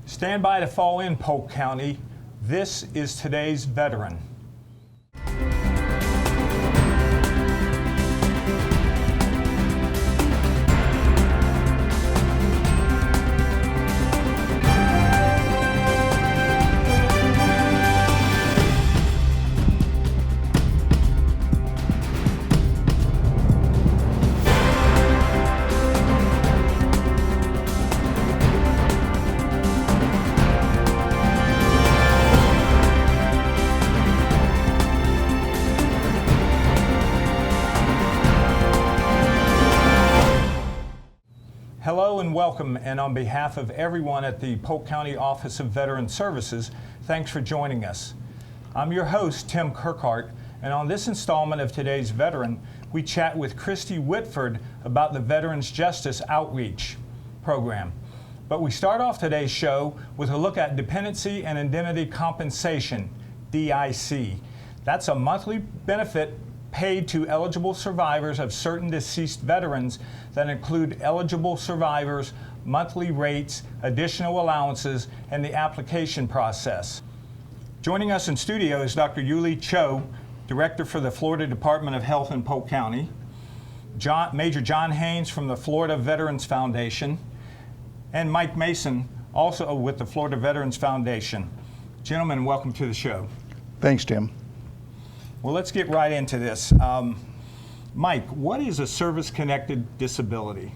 Stand by to fall in, Polk County. This is today's veteran. Hello and welcome, and on behalf of everyone at the Polk County Office of Veterans Services, thanks for joining us. I'm your host, Tim Kirkhart, and on this installment of today's Veteran, we chat with Kristi Whitford about the Veterans Justice Outreach program. But we start off today's show with a look at Dependency and Indemnity Compensation, DIC. That's a monthly benefit paid to eligible survivors of certain deceased veterans that include eligible survivors, monthly rates, additional allowances, and the application process. Joining us in studio is Dr. Yuli Cho, Director for the Florida Department of Health in Polk County, Major John Haynes from the Florida Veterans Foundation, and Mike Mason, also with the Florida Veterans Foundation. Gentlemen, welcome to the show. Thanks, Tim. Well, let's get right into this. Mike, what is a service-connected disability?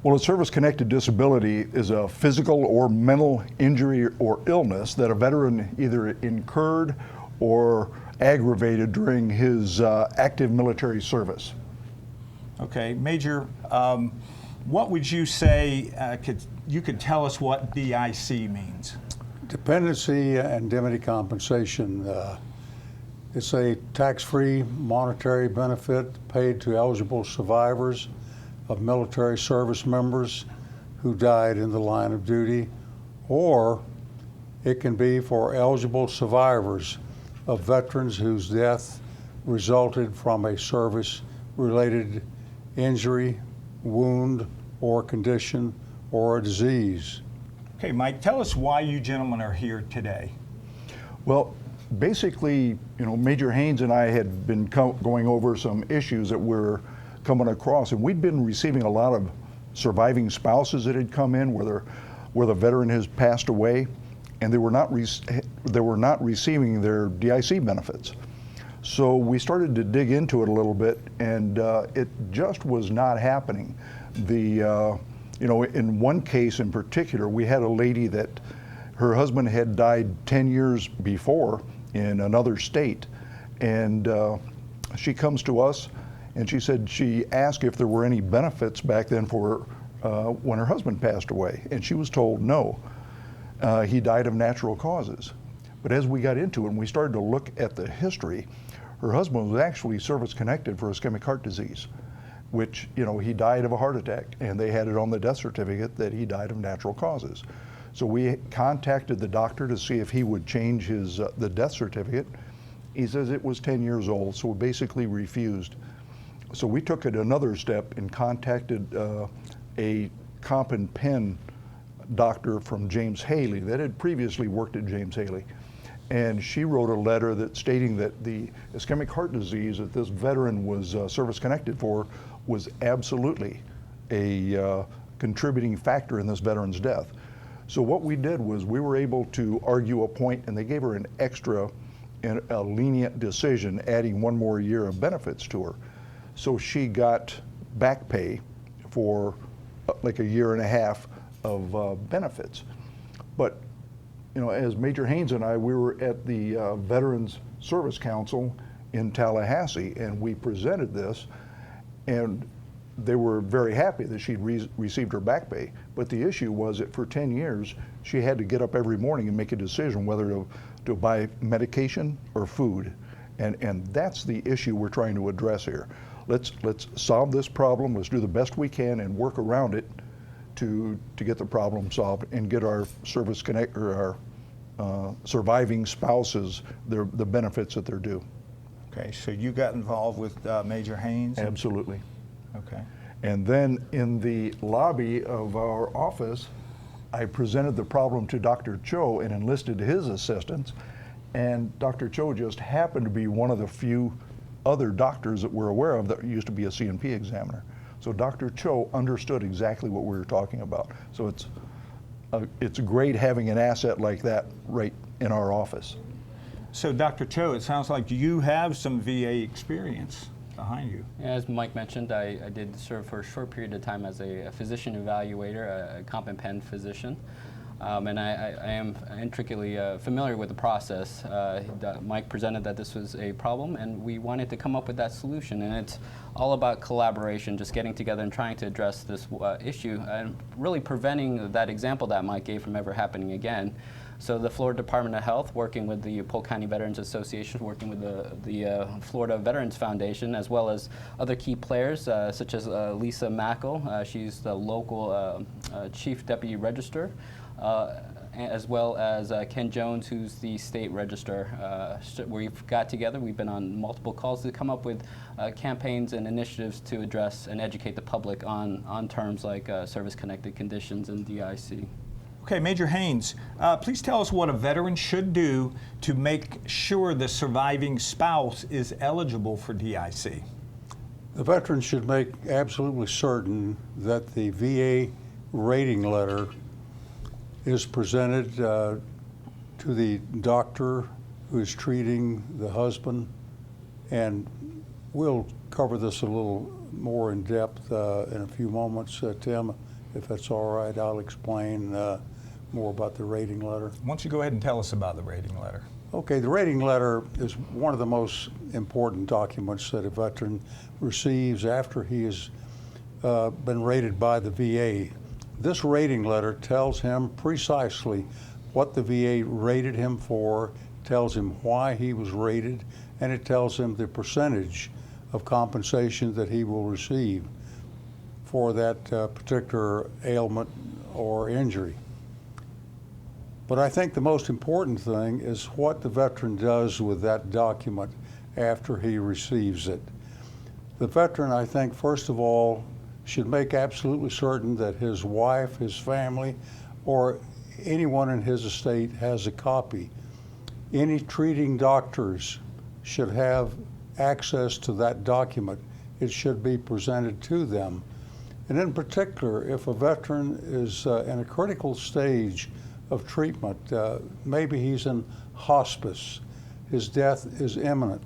Well, a service-connected disability is a physical or mental injury or illness that a veteran either incurred or aggravated during his active military service. Okay, Major, what would you say, you could tell us what DIC means? Dependency and Indemnity Compensation. It's a tax-free monetary benefit paid to eligible survivors of military service members who died in the line of duty, or it can be for eligible survivors of veterans whose death resulted from a service-related injury, wound, or condition, or a disease. Okay, Mike, tell us why you gentlemen are here today. Well, basically, Major Haynes and I had been going over some issues that we're coming across, and we'd been receiving a lot of surviving spouses that had come in where the veteran has passed away, and they were not receiving their DIC benefits. So we started to dig into it a little bit, and it just was not happening. In one case in particular, we had a lady that her husband had died 10 years before in another state, and she comes to us and she said she asked if there were any benefits back then for when her husband passed away, and she was told no. He died of natural causes. But as we got into it and we started to look at the history, her husband was actually service-connected for ischemic heart disease, which, he died of a heart attack, and they had it on the death certificate that he died of natural causes. So we contacted the doctor to see if he would change the death certificate. He says it was 10 years old, so we basically refused. So we took it another step and contacted a comp and pen doctor from James Haley that had previously worked at James Haley. And she wrote a letter stating that the ischemic heart disease that this veteran was service-connected for was absolutely a contributing factor in this veteran's death. So what we did was we were able to argue a point, and they gave her an extra and a lenient decision, adding one more year of benefits to her. So she got back pay for like a year and a half of benefits. But as Major Haynes and I, we were at the Veterans Service Council in Tallahassee, and we presented this, and they were very happy that she'd received her back pay. But the issue was that for 10 years, she had to get up every morning and make a decision whether to buy medication or food. And that's the issue we're trying to address here. Let's solve this problem. Let's do the best we can and work around it to get the problem solved and get our our surviving spouses the benefits that they're due. Okay, so you got involved with Major Haynes? Absolutely. Okay. And then in the lobby of our office, I presented the problem to Dr. Cho and enlisted his assistance, and Dr. Cho just happened to be one of the few other doctors that we're aware of that used to be a C&P examiner. So Dr. Cho understood exactly what we were talking about. So it's great having an asset like that right in our office. So Dr. Cho, it sounds like you have some VA experience behind you. As Mike mentioned, I did serve for a short period of time as a physician evaluator, a comp and pen physician. And I am intricately familiar with the process. Mike presented that this was a problem, and we wanted to come up with that solution. And it's all about collaboration, just getting together and trying to address this issue, and really preventing that example that Mike gave from ever happening again. So the Florida Department of Health, working with the Polk County Veterans Association, working with the Florida Veterans Foundation, as well as other key players, such as Lisa Mackel. She's the local Chief Deputy Register. As well as Ken Jones, who's the state registrar. We've got together, we've been on multiple calls to come up with campaigns and initiatives to address and educate the public on terms like service-connected conditions and DIC. Okay, Major Haynes, please tell us what a veteran should do to make sure the surviving spouse is eligible for DIC. The veteran should make absolutely certain that the VA rating letter is presented to the doctor who is treating the husband, and we'll cover this a little more in depth in a few moments. Tim, if that's all right, I'll explain more about the rating letter. Why don't you go ahead and tell us about the rating letter? Okay, the rating letter is one of the most important documents that a veteran receives after he has been rated by the VA. This rating letter tells him precisely what the VA rated him for, tells him why he was rated, and it tells him the percentage of compensation that he will receive for that particular ailment or injury. But I think the most important thing is what the veteran does with that document after he receives it. The veteran, I think, first of all, should make absolutely certain that his wife, his family, or anyone in his estate has a copy. Any treating doctors should have access to that document. It should be presented to them. And in particular, if a veteran is in a critical stage of treatment, maybe he's in hospice, his death is imminent,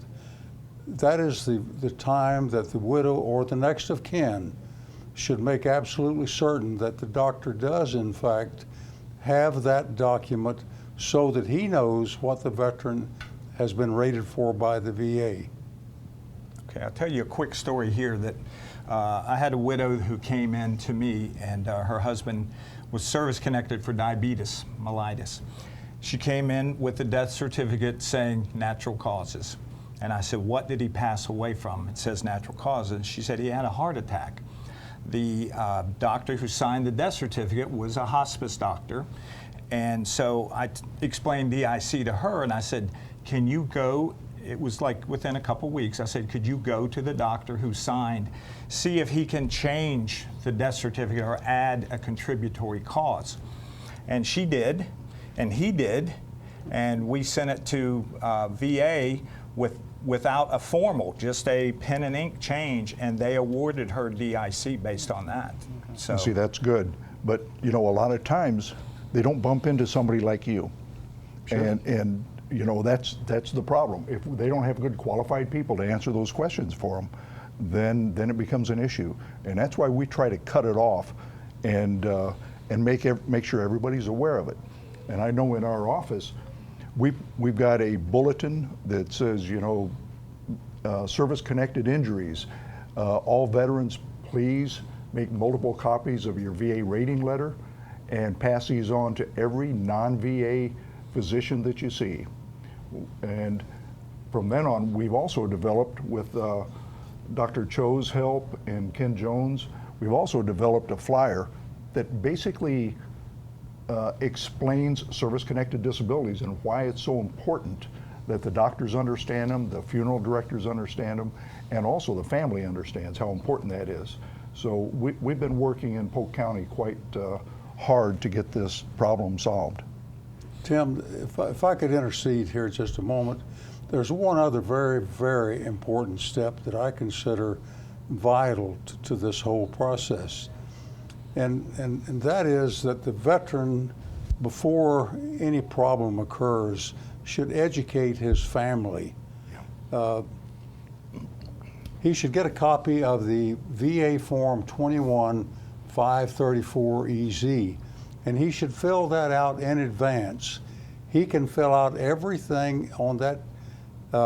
that is the time that the widow or the next of kin should make absolutely certain that the doctor does, in fact, have that document so that he knows what the veteran has been rated for by the VA. Okay, I'll tell you a quick story here that I had a widow who came in to me, and her husband was service-connected for diabetes mellitus. She came in with the death certificate saying natural causes. And I said, what did he pass away from? It says natural causes. She said he had a heart attack. The doctor who signed the death certificate was a hospice doctor. And so I explained DIC to her, and I said, can you go, it was like within a couple weeks, I said, could you go to the doctor who signed, see if he can change the death certificate or add a contributory cause? And she did, and he did, and we sent it to VA without a formal, just a pen and ink change, and they awarded her DIC based on that. Okay. So see, that's good. But you know, a lot of times they don't bump into somebody like you. Sure. And you know, that's the problem. If they don't have good qualified people to answer those questions for them, then it becomes an issue. And that's why we try to cut it off and make sure everybody's aware of it. And I know in our office, we've got a bulletin that says, you know, service-connected injuries. All veterans, please make multiple copies of your VA rating letter and pass these on to every non-VA physician that you see. And from then on, we've also developed, with Dr. Cho's help and Ken Jones, we've also developed a flyer that basically explains service-connected disabilities and why it's so important that the doctors understand them, the funeral directors understand them, and also the family understands how important that is. So we've been working in Polk County quite hard to get this problem solved. Tim, if I could intercede here just a moment, there's one other very, very important step that I consider vital to this whole process. And that is that the veteran, before any problem occurs, should educate his family. He should get a copy of the VA Form 21-534-EZ, and he should fill that out in advance. He can fill out everything on that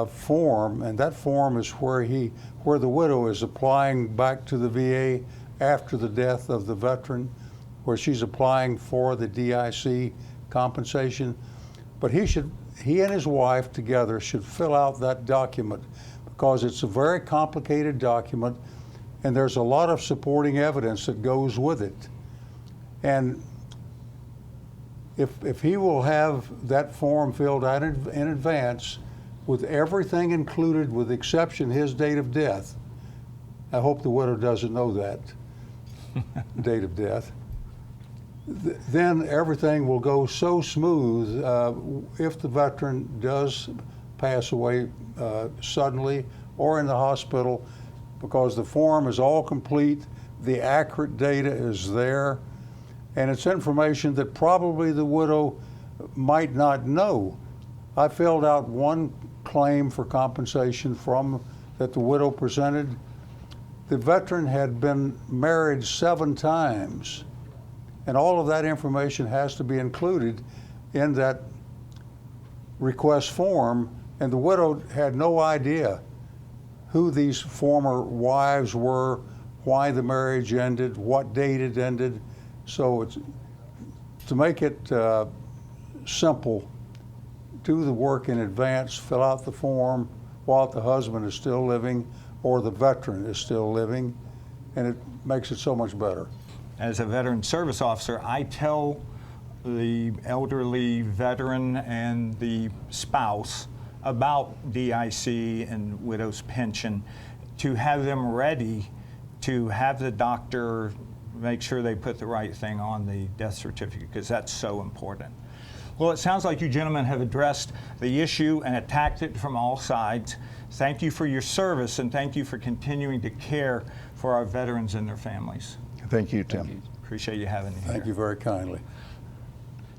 form, and that form is where the widow is applying back to the VA after the death of the veteran, where she's applying for the DIC compensation. But he and his wife together should fill out that document, because it's a very complicated document and there's a lot of supporting evidence that goes with it. And if he will have that form filled out in advance with everything included, with the exception of his date of death, I hope the widow doesn't know that date of death, then everything will go so smooth if the veteran does pass away suddenly or in the hospital, because the form is all complete, the accurate data is there, and it's information that probably the widow might not know. I filled out one claim for compensation that the widow presented. The veteran had been married 7 times, and all of that information has to be included in that request form, and the widow had no idea who these former wives were, why the marriage ended, what date it ended. So to make it simple, do the work in advance, fill out the form while the husband is still living or the veteran is still living, and it makes it so much better. As a veteran service officer, I tell the elderly veteran and the spouse about DIC and widow's pension, to have them ready to have the doctor make sure they put the right thing on the death certificate, because that's so important. Well, it sounds like you gentlemen have addressed the issue and attacked it from all sides. Thank you for your service, and thank you for continuing to care for our veterans and their families. Thank you, Tim. Thank you. Appreciate you having me here. Thank you very kindly.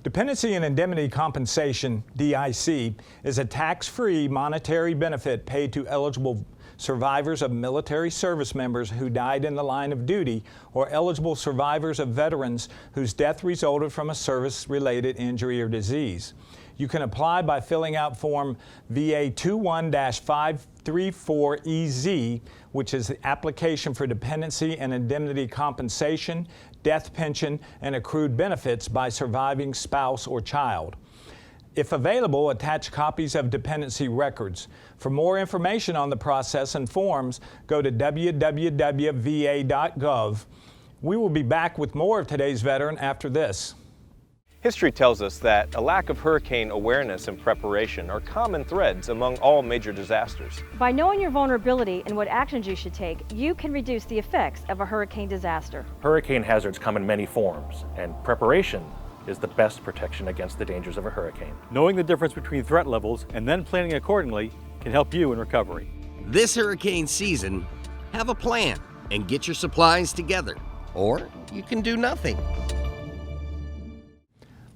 Dependency and Indemnity Compensation, DIC, is a tax-free monetary benefit paid to eligible survivors of military service members who died in the line of duty, or eligible survivors of veterans whose death resulted from a service-related injury or disease. You can apply by filling out Form VA 21-534-EZ, which is the application for dependency and indemnity compensation, death pension, and accrued benefits by surviving spouse or child. If available, attach copies of dependency records. For more information on the process and forms, go to www.va.gov. We will be back with more of today's veteran after this. History tells us that a lack of hurricane awareness and preparation are common threads among all major disasters. By knowing your vulnerability and what actions you should take, you can reduce the effects of a hurricane disaster. Hurricane hazards come in many forms, and preparation is the best protection against the dangers of a hurricane. Knowing the difference between threat levels and then planning accordingly can help you in recovery. This hurricane season, have a plan and get your supplies together, or you can do nothing.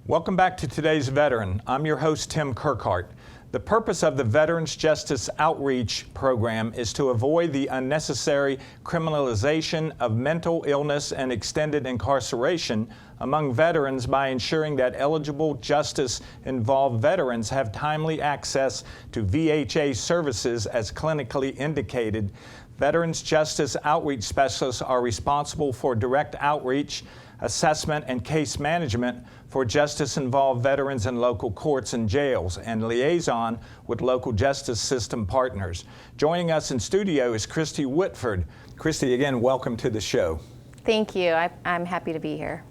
Welcome back to today's veteran. I'm your host, Tim Kirkhart. The purpose of the Veterans Justice Outreach Program is to avoid the unnecessary criminalization of mental illness and extended incarceration among veterans by ensuring that eligible justice-involved veterans have timely access to VHA services as clinically indicated. Veterans Justice Outreach Specialists are responsible for direct outreach, assessment, and case management for justice-involved veterans in local courts and jails, and liaison with local justice system partners. Joining us in studio is Kristi Whitford. Kristi, again, welcome to the show. Thank you. I'm happy to be here.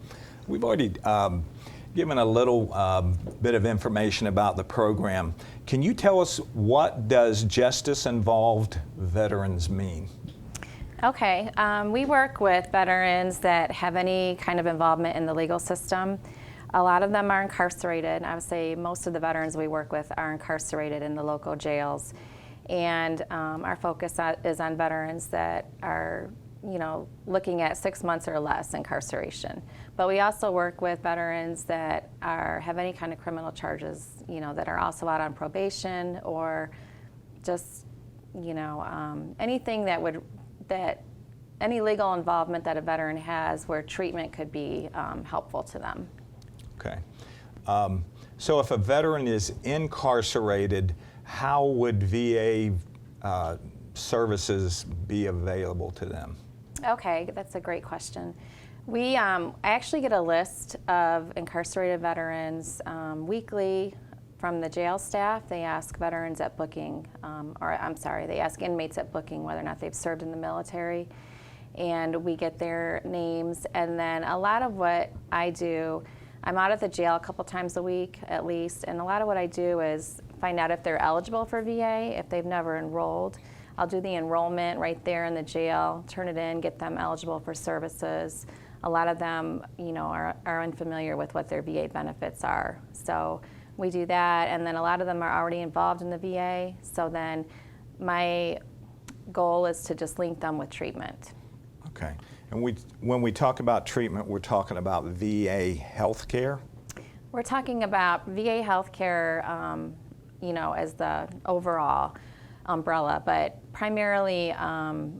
We've already given a little bit of information about the program. Can you tell us, what does justice-involved veterans mean? Okay, we work with veterans that have any kind of involvement in the legal system. A lot of them are incarcerated. I would say most of the veterans we work with are incarcerated in the local jails. And our focus is on veterans that are, looking at 6 months or less incarceration. But we also work with veterans that have any kind of criminal charges, that are also out on probation, or just, anything that any legal involvement that a veteran has where treatment could be helpful to them. Okay. So if a veteran is incarcerated, how would VA services be available to them? Okay, that's a great question. We actually get a list of incarcerated veterans weekly from the jail staff. They ask veterans at booking, they ask inmates at booking whether or not they've served in the military. And we get their names. And then a lot of what I do, I'm out at the jail a couple times a week at least, and a lot of what I do is find out if they're eligible for VA, if they've never enrolled. I'll do the enrollment right there in the jail, turn it in, get them eligible for services. A lot of them, are unfamiliar with what their VA benefits are. So we do that, and then a lot of them are already involved in the VA, so then my goal is to just link them with treatment. Okay. And when we talk about treatment, we're talking about VA health care? We're talking about VA health care, as the overall umbrella, but primarily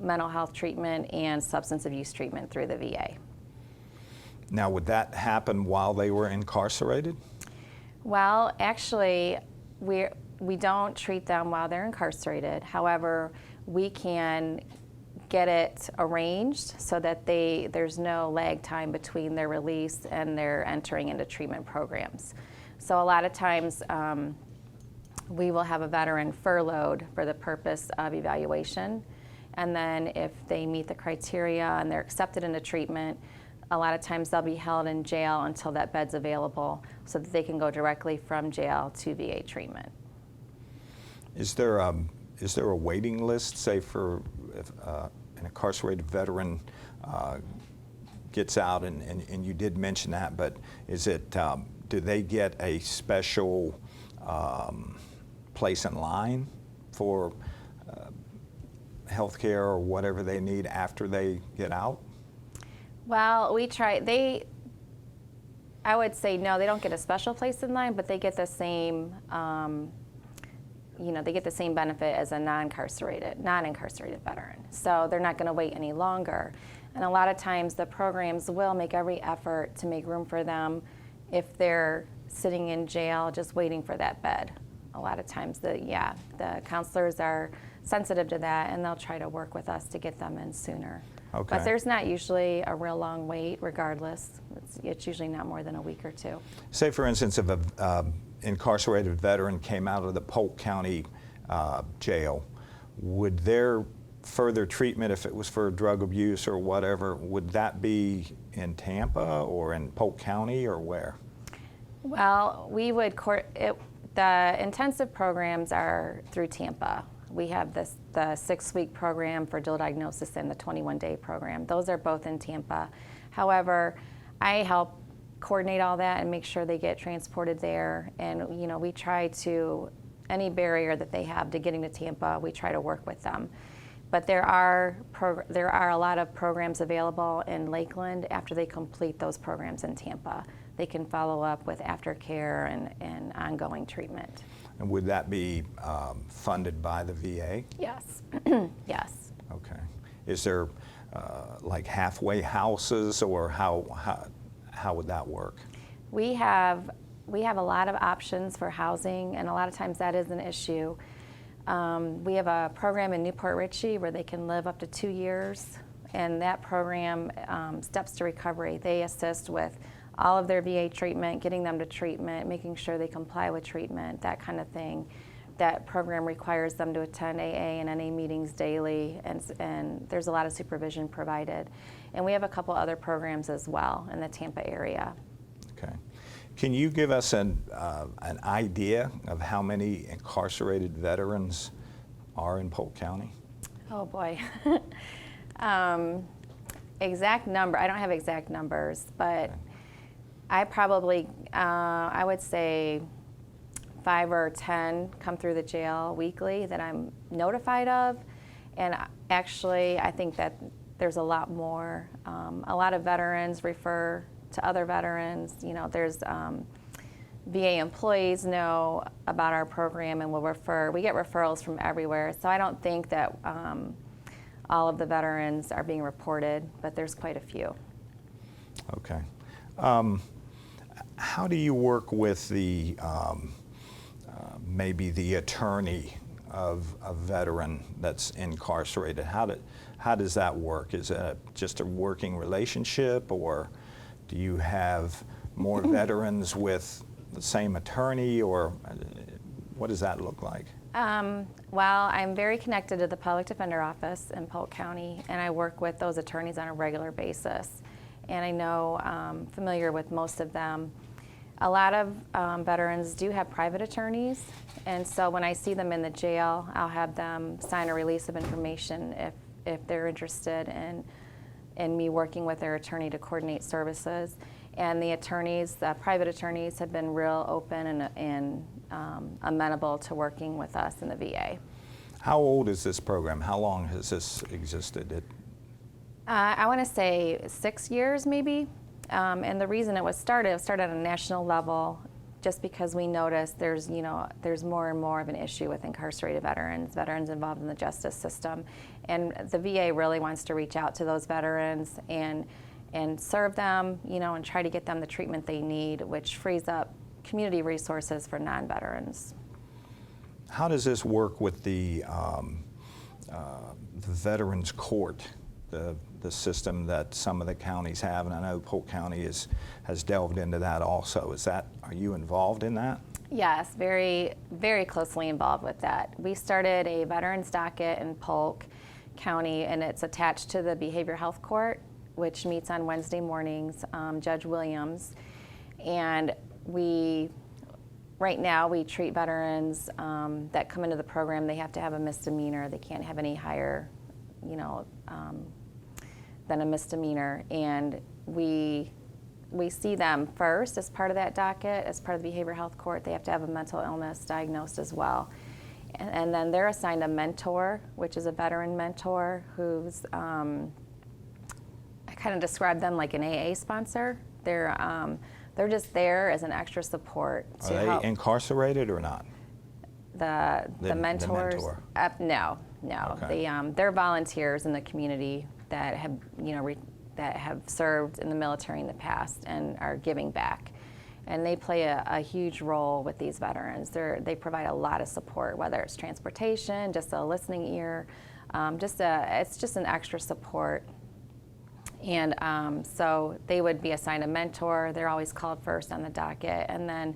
mental health treatment and substance abuse treatment through the VA. Now, would that happen while they were incarcerated? Well, actually, we don't treat them while they're incarcerated. However, we can get it arranged so that there's no lag time between their release and their entering into treatment programs. So a lot of times we will have a veteran furloughed for the purpose of evaluation, and then if they meet the criteria and they're accepted into treatment, a lot of times they'll be held in jail until that bed's available so that they can go directly from jail to VA treatment. Is there a waiting list, say, for if an incarcerated veteran gets out, and you did mention that, but is it, do they get a special place in line for health care or whatever they need after they get out? Well, I would say no, they don't get a special place in line, but they get the same, they get the same benefit as a non-incarcerated veteran. So they're not going to wait any longer. And a lot of times the programs will make every effort to make room for them if they're sitting in jail just waiting for that bed. A lot of times the counselors are sensitive to that, and they'll try to work with us to get them in sooner. Okay. But there's not usually a real long wait regardless. It's usually not more than a week or two. Say, for instance, if an incarcerated veteran came out of the Polk County jail, would their further treatment, if it was for drug abuse or whatever, would that be in Tampa or in Polk County or where? Well, the intensive programs are through Tampa. We have the 6-week program for dual diagnosis and the 21-day program. Those are both in Tampa. However, I help coordinate all that and make sure they get transported there. And we try to, any barrier that they have to getting to Tampa, we try to work with them. But there are a lot of programs available in Lakeland after they complete those programs in Tampa. They can follow up with aftercare and ongoing treatment. And would that be funded by the VA? Yes. Yes. Okay. Is there like halfway houses, or how would that work? We have a lot of options for housing, and a lot of times that is an issue. We have a program in Newport Richey where they can live up to 2 years, and that program, Steps to Recovery, they assist with all of their VA treatment, getting them to treatment, making sure they comply with treatment, that kind of thing. That program requires them to attend AA and NA meetings daily, and there's a lot of supervision provided. And we have a couple other programs as well in the Tampa area. Okay. Can you give us an idea of how many incarcerated veterans are in Polk County? Oh boy. Exact number, I don't have exact numbers, but I probably, I would say 5 or 10 come through the jail weekly that I'm notified of. And actually, I think that there's a lot more. A lot of veterans refer to other veterans. You know, there's VA employees know about our program and will refer. We get referrals from everywhere. So I don't think that all of the veterans are being reported, but there's quite a few. Okay. How do you work with the maybe the attorney of a veteran that's incarcerated? How does that work? Is it just a working relationship, or do you have more veterans with the same attorney, or what does that look like? Well, I'm very connected to the Public Defender Office in Polk County, and I work with those attorneys on a regular basis. And I know, familiar with most of them. A lot of veterans do have private attorneys, and so when I see them in the jail, I'll have them sign a release of information if they're interested in me working with their attorney to coordinate services. And the attorneys, the private attorneys, have been real open and amenable to working with us in the VA. How old is this program? How long has this existed? I want to say 6 years maybe. And the reason it started at a national level, just because we noticed there's more and more of an issue with incarcerated veterans involved in the justice system. And the VA really wants to reach out to those veterans and serve them, and try to get them the treatment they need, which frees up community resources for non-veterans. How does this work with the Veterans Court, the system that some of the counties have? And I know Polk County has delved into that also. Are you involved in that? Yes, very, very closely involved with that. We started a veterans docket in Polk County, and it's attached to the Behavioral Health Court, which meets on Wednesday mornings, Judge Williams. And right now we treat veterans that come into the program. They have to have a misdemeanor. They can't have any higher, than a misdemeanor. And we see them first as part of that docket, as part of the Behavioral Health Court. They have to have a mental illness diagnosed as well. And then they're assigned a mentor, which is a veteran mentor who's, I kind of describe them like an AA sponsor. They're just there as an extra support to help. Are they incarcerated or not? The mentors? The mentor. No. Okay. They're volunteers in the community that have, that have served in the military in the past and are giving back. And they play a huge role with these veterans. They provide a lot of support, whether it's transportation, just a listening ear, it's just an extra support. And so they would be assigned a mentor. They're always called first on the docket. And then,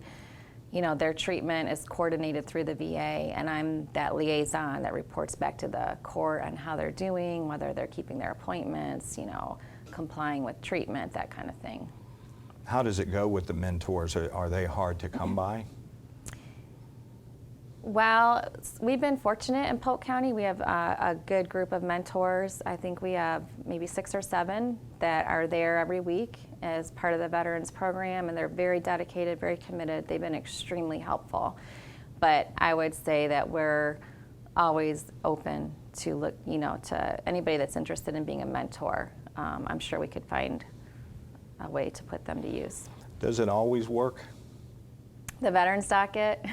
their treatment is coordinated through the VA, and I'm that liaison that reports back to the court on how they're doing, whether they're keeping their appointments, complying with treatment, that kind of thing. How does it go with the mentors? Are they hard to come by? Well, we've been fortunate in Polk County. We have a good group of mentors. I think we have maybe 6 or 7 that are there every week as part of the veterans program, and they're very dedicated, very committed. They've been extremely helpful. But I would say that we're always open to look, to anybody that's interested in being a mentor. I'm sure we could find a way to put them to use. Does it always work? The veterans docket?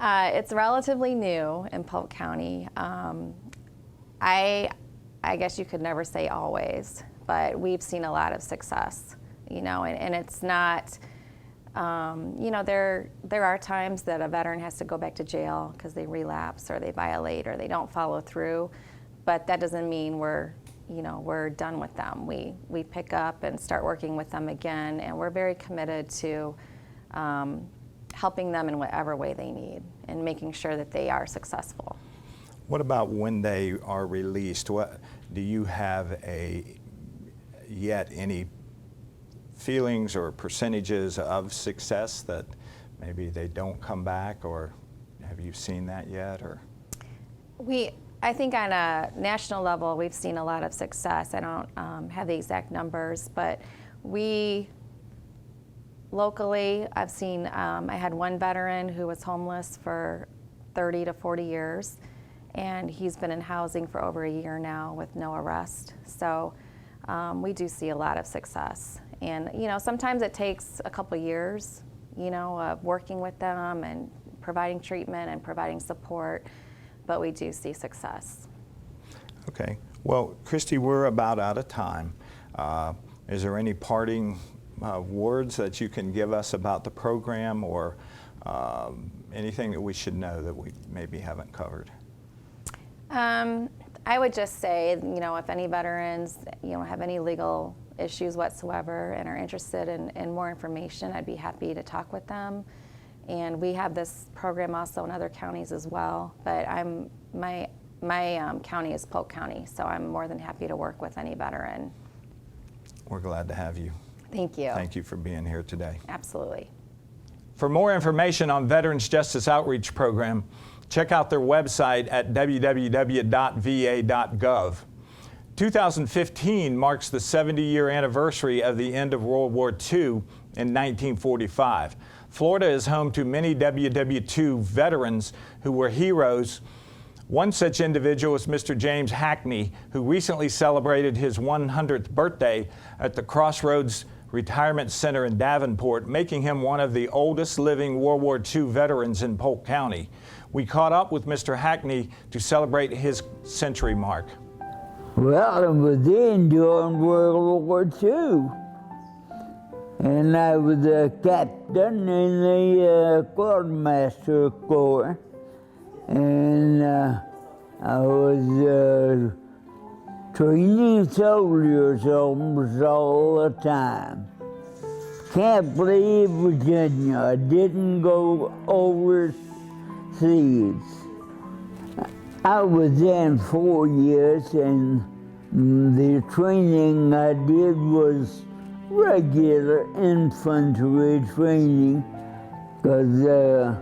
It's relatively new in Polk County. I guess you could never say always, but we've seen a lot of success, and it's not, there are times that a veteran has to go back to jail because they relapse or they violate or they don't follow through, but that doesn't mean we're done with them. We pick up and start working with them again, and we're very committed to helping them in whatever way they need and making sure that they are successful. What about when they are released? Do you have yet any feelings or percentages of success that maybe they don't come back, or have you seen that yet? Or I think on a national level, we've seen a lot of success. I don't have the exact numbers, but locally, I've seen, I had one veteran who was homeless for 30 to 40 years, and he's been in housing for over a year now with no arrest. So we do see a lot of success. And, sometimes it takes a couple years, of working with them and providing treatment and providing support, but we do see success. Okay. Well, Kristi, we're about out of time. Is there any parting words that you can give us about the program, or anything that we should know that we maybe haven't covered? I would just say, if any veterans, have any legal issues whatsoever and are interested in more information, I'd be happy to talk with them. And we have this program also in other counties as well, but my county is Polk County, so I'm more than happy to work with any veteran. We're glad to have you. Thank you. Thank you for being here today. Absolutely. For more information on Veterans Justice Outreach Program, check out their website at www.va.gov. 2015 marks the 70-year anniversary of the end of World War II in 1945. Florida is home to many WW2 veterans who were heroes. One such individual is Mr. James Hackney, who recently celebrated his 100th birthday at the Crossroads Retirement Center in Davenport, making him one of the oldest living World War II veterans in Polk County. We caught up with Mr. Hackney to celebrate his century mark. Well, I was in during World War II, and I was a captain in the quartermaster corps, and I was training soldiers almost all the time. Can't believe Virginia. I didn't go overseas. I was in 4 years, and the training I did was regular infantry training, because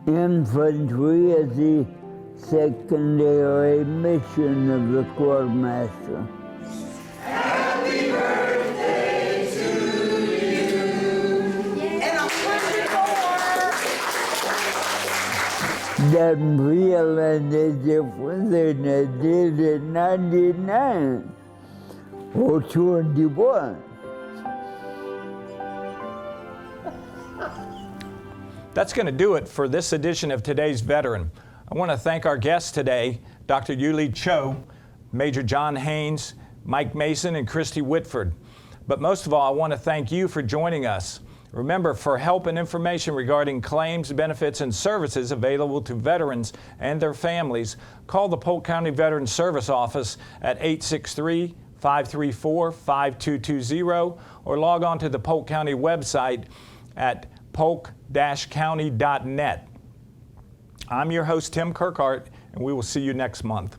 infantry is the secondary mission of the quartermaster. Happy birthday to you. And I'll push it more. Doesn't feel any different than I did in 99 or 21. That's going to do it for this edition of Today's Veteran. I want to thank our guests today, Dr. Yuli Cho, Major John Haynes, Mike Mason, and Kristi Whitford. But most of all, I want to thank you for joining us. Remember, for help and information regarding claims, benefits, and services available to veterans and their families, call the Polk County Veterans Service office at 863-534-5220 or log on to the Polk County website at polk-county.net. I'm your host, Tim Kirkhart, and we will see you next month.